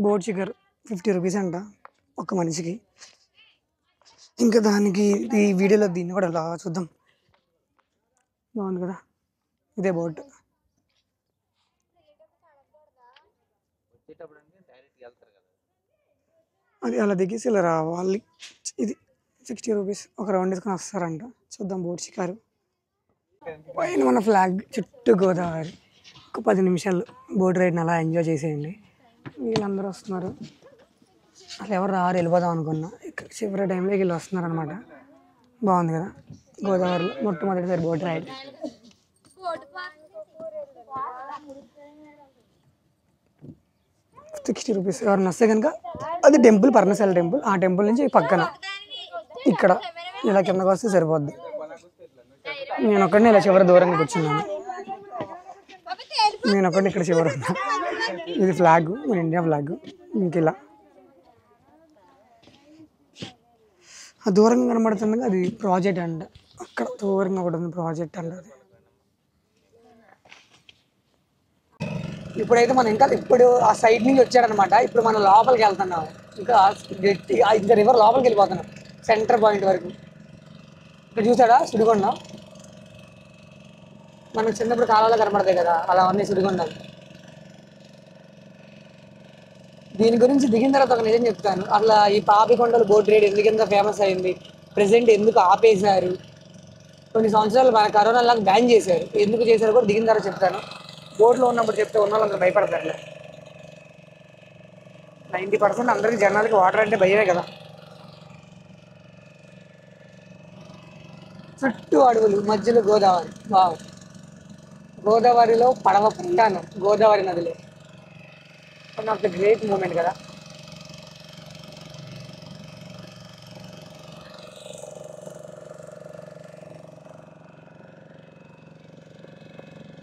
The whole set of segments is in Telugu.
బోట్ చికెన్ 50 రూపీస్ అంట ఒక మనిషికి. ఇంకా దానికి ఈ వీడియోలో దీన్ని కూడా అలా చూద్దాం. బాగుంది కదా, ఇదే బోట్. అది అలా దిగేసి ఇలా రావాలి. ఇది 60 రూపీస్, ఒక రౌండ్ వేసుకొని వస్తారంట. చూద్దాం బోట్ షికారు. పైన మన ఫ్లాగ్, చుట్టూ గోదావరి. ఒక 10 నిమిషాలు బోట్ రైడ్ని అలా ఎంజాయ్ చేసేయండి. వీళ్ళందరూ వస్తున్నారు. అసలు ఎవరు రారు, వెళ్ళిపోదాం అనుకున్నా. ఇక్కడ చివరి టైంలోకి వీళ్ళు వస్తున్నారు అనమాట. బాగుంది కదా, గోదావరిలో మొట్టమొదటిసారి బోట్ రైడ్. 60 రూపీస్. ఎవరైనా వస్తే కనుక అది టెంపుల్, పర్ణశాల టెంపుల్. ఆ టెంపుల్ నుంచి పక్కన ఇక్కడ ఇలా కిందకు వస్తే సరిపోద్ది. నేను ఒక్కడిని ఇలా చివరి దూరంగా కూర్చున్నాను. నేను ఒక్కడిని ఇక్కడ చివరి ఉన్నా. ఇది ఫ్లాగ్, మన ఇండియా ఫ్లాగ్. ఇంక ఇలా ఆ దూరంగా కనబడుతుంది, అది ప్రాజెక్ట్ అంట. అక్కడ దూరంగా ఒకటి ఉంది, ప్రాజెక్ట్ అంట అది. ఇప్పుడైతే మనం ఇప్పుడు ఆ సైడ్ నుంచి వచ్చాడనమాట. ఇప్పుడు మనం లోపలికి వెళ్తున్నాం. ఇంకా గట్టిగా ఇంకా రివర్ లోపలికి వెళ్ళిపోతున్నాం, సెంటర్ పాయింట్ వరకు. ఇక్కడ చూసాడా సుడిగొండ? మనకు చిన్నప్పుడు కాలంలో కనబడతాయి కదా, అలా ఉన్నాయి సుడిగొండలు. దీని గురించి దిగిన తర్వాత ఒక నిజం చెప్తాను. అట్లా ఈ పాపికొండలు బోట్ రైడ్ ఎందుకు ఎంత ఫేమస్ అయింది, ప్రెసెంట్ ఎందుకు ఆపేశారు, కొన్ని సంవత్సరాలు మన కరోనా లాగా బ్యాన్ చేశారు, ఎందుకు చేశారు కూడా దిగిన తర్వాత చెప్తాను. బోట్లో ఉన్నప్పుడు చెప్తే ఉన్న వాళ్ళందరూ భయపడతారు. 90% అందరికి జనాలకి వాటర్ అంటే భయమే కదా. చుట్టూ అడవులు, మధ్యలో గోదావరి. వావ్, గోదావరిలో పడవ ప్రయాణం గోదావరి నదిలో one of the great moment కదా.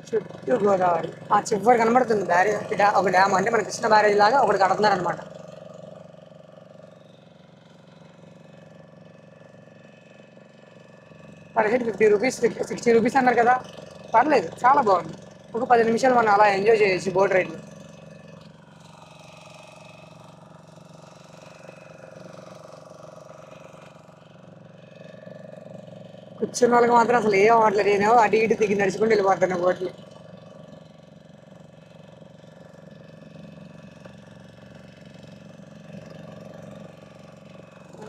చుట్టూ గోదావరి. ఆ చివరి కనబడుతుంది బ్యారేజ్, ఒక డ్యామ్. అంటే మన కృష్ణ బ్యారేజ్ లాగా ఒకటి కడుతున్నారు అనమాట. పర్ హెడ్ 50 రూపీస్, 60 రూపీస్ అన్నారు కదా, పర్లేదు, చాలా బాగుంది. ఒక 10 నిమిషాలు మనం అలా ఎంజాయ్ చేయొచ్చు బోట్ రైడ్లో. కూర్చున్న వాళ్ళకి మాత్రం అసలు ఏం అవ్వట్లేదు. నేనేమో అటు ఇటు దిగి నడుచుకుంటూ వెళ్ళిపోతాను బోట్లు.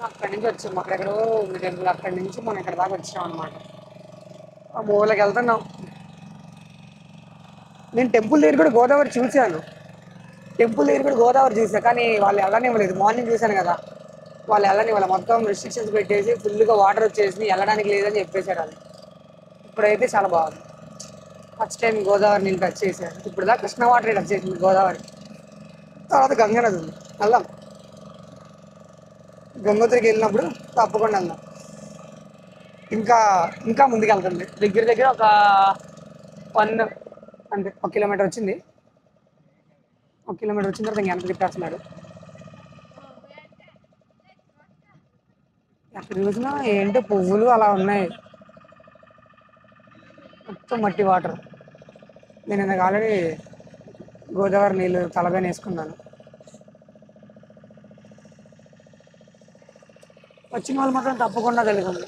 అక్కడి నుంచి వచ్చాము, అక్కడెక్కడో టెంపుల్, అక్కడి నుంచి మనం ఇక్కడ దాకా వచ్చాం అనమాట. ఆ మూలకి వెళ్తున్నాం. నేను టెంపుల్ దగ్గర కూడా గోదావరి చూశాను, కానీ వాళ్ళు వెళ్ళనివ్వలేదు. మార్నింగ్ చూశాను కదా, వాళ్ళు వెళ్ళనివ్వాలి. మొత్తం రిస్ట్రిక్షన్స్ పెట్టేసి ఫుల్గా వాటర్ వచ్చేసి వెళ్ళడానికి లేదని చెప్పేశారు. అది ఇప్పుడైతే చాలా బాగుంది. ఫస్ట్ టైం గోదావరి నేను టచ్ చేశాను. ఇప్పుడు దా కృష్ణ వాటర్ టచ్ చేసింది గోదావరి. తర్వాత గంగా నది ఉంది, వెళ్దాం. గంగోత్రికి వెళ్ళినప్పుడు తప్పకుండా వెళ్దాం. ఇంకా ముందుకు వెళ్తుంది. దగ్గర ఒక 1 అంటే 1 కిలోమీటర్ వచ్చింది. 1 కిలోమీటర్ వచ్చిన తర్వాత వెనక్కి తిప్పేస్తున్నాడు. ఎక్కడ చూసినా ఏంటో పువ్వులు అలా ఉన్నాయి, మొత్తం మట్టి వాటర్. నేను ఇందాక ఆల్రెడీ గోదావరి నీళ్ళు తలపైన వేసుకున్నాను. వచ్చిన వాళ్ళు మాత్రం తప్పకుండా తెలుగుంది.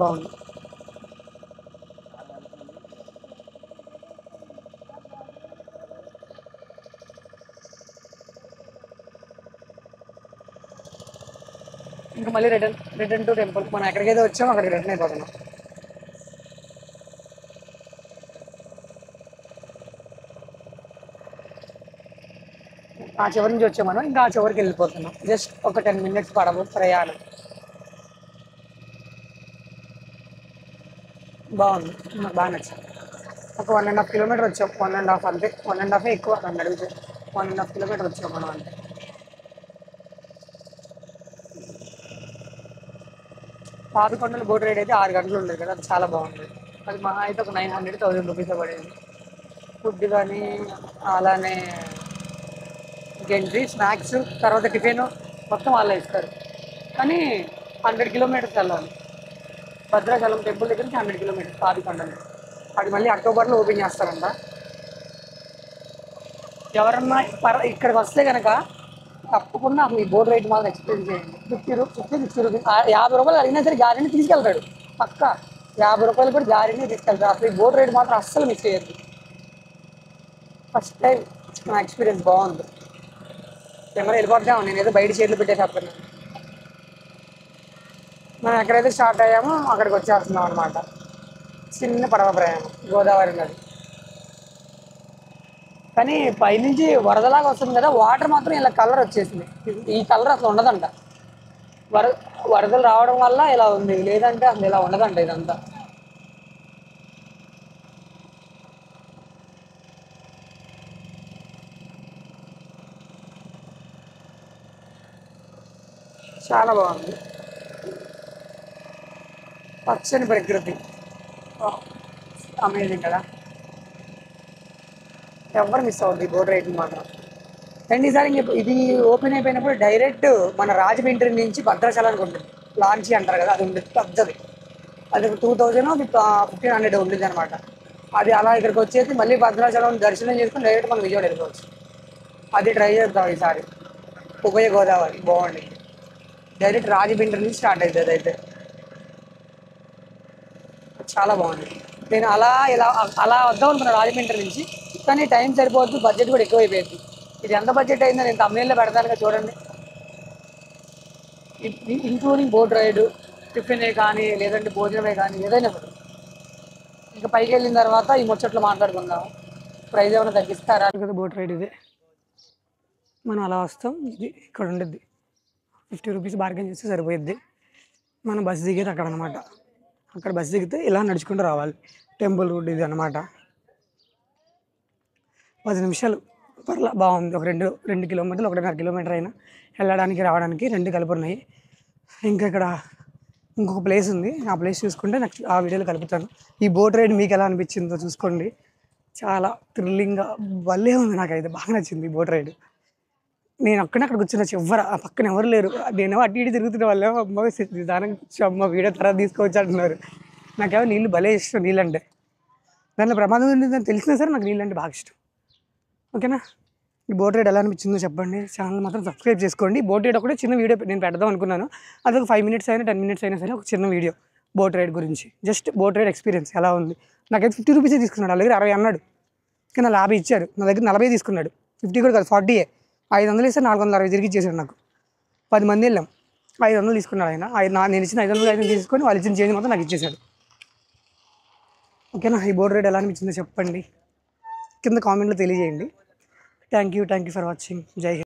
బాగుంది. ఇంకా మళ్ళీ రిటర్న్ టు టెంపుల్. మనం ఎక్కడికైతే వచ్చామో అక్కడికి రిటర్న్ అయిపోతున్నాం. ఆ చివరి నుంచి వచ్చాం మనం, ఇంకా ఆ చివరికి వెళ్ళిపోతున్నాం. జస్ట్ ఒక 10 మినిట్స్ పడవ ప్రయాణం. బాగుంది, నాకు బాగా నచ్చింది. ఒక 1.5 కిలోమీటర్ వచ్చాం. 1.5 అంతే, 1.5 ఎక్కువ నన్ను అడిగితే. 1.5 కిలోమీటర్ వచ్చాం మనం అంతే. పాపికొండలు బోట్ రైడ్ అయితే 6 గంటలు ఉండేది కదా, అది చాలా బాగుంది. అది మహా అయితే ఒక 900-1000 రూపీస్ పడేది. ఫుడ్ కానీ అలానే ఎంట్రీ, స్నాక్స్, తర్వాత టిఫిన్ మొత్తం వాళ్ళే ఇస్తారు. కానీ 100 కిలోమీటర్స్ వెళ్ళాలి. భద్రాచలం టెంపుల్ దగ్గర నుంచి 100 కిలోమీటర్స్ పాపికొండలు. అది మళ్ళీ అక్టోబర్లో ఓపెన్ చేస్తారంట. ఎవరన్నా ఇక్కడికి వస్తే కనుక తప్పకుండా అసలు ఈ బోట్ రైడ్ మాత్రం ఎక్స్పీరియన్స్ చేయండి. 50 రూపీస్ 50 రూపాయలు అడిగినా సరే గారిని తీసుకెళ్తాడు పక్క. 50 రూపాయలు కూడా గారిని తీసుకెళ్తాడు. అసలు ఈ బోట్ రైడ్ మాత్రం అస్సలు మిస్ చేయద్దు. ఫస్ట్ టైం నా ఎక్స్పీరియన్స్ బాగుంది. కెమెరా వెళ్ళిపోతాము, నేను ఏదో బయట చేతులు పెట్టేసేస్తున్నాను. మనం ఎక్కడైతే స్టార్ట్ అయ్యామో అక్కడికి వచ్చేస్తున్నాం అనమాట. చిన్న పడవ ప్రయాణం గోదావరి నది. కానీ పైనుంచి వరదలాగా వస్తుంది కదా, వాటర్ మాత్రం ఇలా కలర్ వచ్చేసింది. ఈ కలర్ అసలు ఉండదంట. వరదలు రావడం వల్ల ఇలా ఉంది, లేదంటే అసలు ఇలా ఉండదంట ఇదంతా. చాలా బాగుంది, పచ్చని ప్రకృతి, అమేజింగ్ కదా. ఎవరు మిస్ అవుద్ది బోట్ రైడింగ్ మాత్రం. అండ్ ఈసారి ఇది ఓపెన్ అయిపోయినప్పుడు డైరెక్ట్ మన రాజమండ్రి నుంచి భద్రాచలానికి ఉంటుంది లాంచీ అంటారు కదా, అది ఉంటుంది పెద్దది. అది 2000 1500 ఉంటుంది అనమాట. అది అలా ఇక్కడికి వచ్చేసి మళ్ళీ భద్రాచలం దర్శనం చేసుకుని డైరెక్ట్ మనం విజయవాడ వెళ్ళిపోవచ్చు. అది ట్రై చేద్దాం ఈసారి. ఉభయ గోదావరి బాగుంది. డైరెక్ట్ రాజమండ్రి నుంచి స్టార్ట్ అవుతుంది. అయితే చాలా బాగుంది. నేను అలా వద్దాం అనుకున్నాను రాజమండ్రి నుంచి, కానీ టైం సరిపోద్దు, బడ్జెట్ కూడా ఎక్కువైపోయింది. ఇది ఎంత బడ్జెట్ అయిందో నేను తమిళలో పెడతానుగా చూడండి. ఇంక్లూడింగ్ బోట్ రైడ్, టిఫినే కానీ లేదంటే భోజనమే కానీ ఏదైనా కూడా. ఇంకా పైకి వెళ్ళిన తర్వాత ఈ ముచ్చట్లు మాట్లాడుకుందాం. ప్రైజ్ ఏమైనా తగ్గిస్తారా కదా. బోట్ రైడ్ ఇదే, మనం అలా వస్తాం. ఇది ఇక్కడ ఉండద్ది, 50 రూపీస్ బార్గెన్ చేస్తే సరిపోయిద్ది. మనం బస్సు దిగేది అక్కడ అనమాట. అక్కడ బస్సు దిగితే ఇలా నడుచుకుంటూ రావాలి. టెంపుల్ రూట్ ఇది అనమాట. 10 నిమిషాలు పర్లా బాగుంది. ఒక 2 కిలోమీటర్లు 1.5 కిలోమీటర్ అయినా వెళ్ళడానికి రావడానికి 2 కలిపి ఉన్నాయి. ఇంకా ఇక్కడ ఇంకొక ప్లేస్ ఉంది, ఆ ప్లేస్ చూసుకుంటే నెక్స్ట్ ఆ వీడియోలో కలుపుతాను. ఈ బోట్ రైడ్ మీకు ఎలా అనిపించిందో చూసుకోండి. చాలా థ్రిల్లింగ్గా భలే ఉంది. నాకైతే బాగా నచ్చింది ఈ బోట్ రైడ్. నేను ఒక్కనే అక్కడ కూర్చున్నా, ఎవరు ఆ పక్కన ఎవరు లేరు. నేను అటు ఇటు తిరుగుతున్న వాళ్ళేమో అమ్మ దానికి అమ్మ వీడియో తర్వాత తీసుకోవచ్చు అంటున్నారు. నాకేమో నీళ్ళు భలే ఇష్టం. నీళ్ళంటే దాంట్లో ప్రమాదం ఉంటుందని తెలిసినా సరే నాకు నీళ్ళంటే బాగా ఇష్టం. ఓకేనా, ఈ బోట్ రైడ్ ఎలా అనిపించిందో చెప్పండి. ఛానల్ మాత్రం సబ్స్క్రైబ్ చేసుకోండి. బోట్ రైడ్ ఒకటే చిన్న వీడియో నేను పెడదాం అనుకున్నాను. అది ఒక 5 మినిట్స్ అయినా 10 మినిట్స్ అయినా సరే ఒక చిన్న వీడియో బోట్ రైడ్ గురించి, జస్ట్ బోట్ రైడ్ ఎక్స్పీరియన్స్ ఎలా ఉంది. నాకైతే 50 రూపీసే తీసుకున్నాడు. వాళ్ళ దగ్గర 60 అన్నాడు, కానీ 50 ఇచ్చాడు. నా దగ్గర 40 తీసుకున్నాడు. 50 కూడా కాదు, 40. 500 ఇస్తే 460 తిరిగి ఇచ్చేసాడు నాకు. 10 మంది వెళ్ళాం, 500 తీసుకున్నాడు ఆయన. నేను ఇచ్చిన 500 తీసుకొని వాళ్ళు ఇచ్చిన చేంజ్ మొత్తం నాకు ఇచ్చేసాడు. ఓకేనా, ఈ బోట్ రైడ్ ఎలా అనిపించిందో చెప్పండి, కింద కామెంట్లో తెలియజేయండి. Thank you for watching. జై హింద్.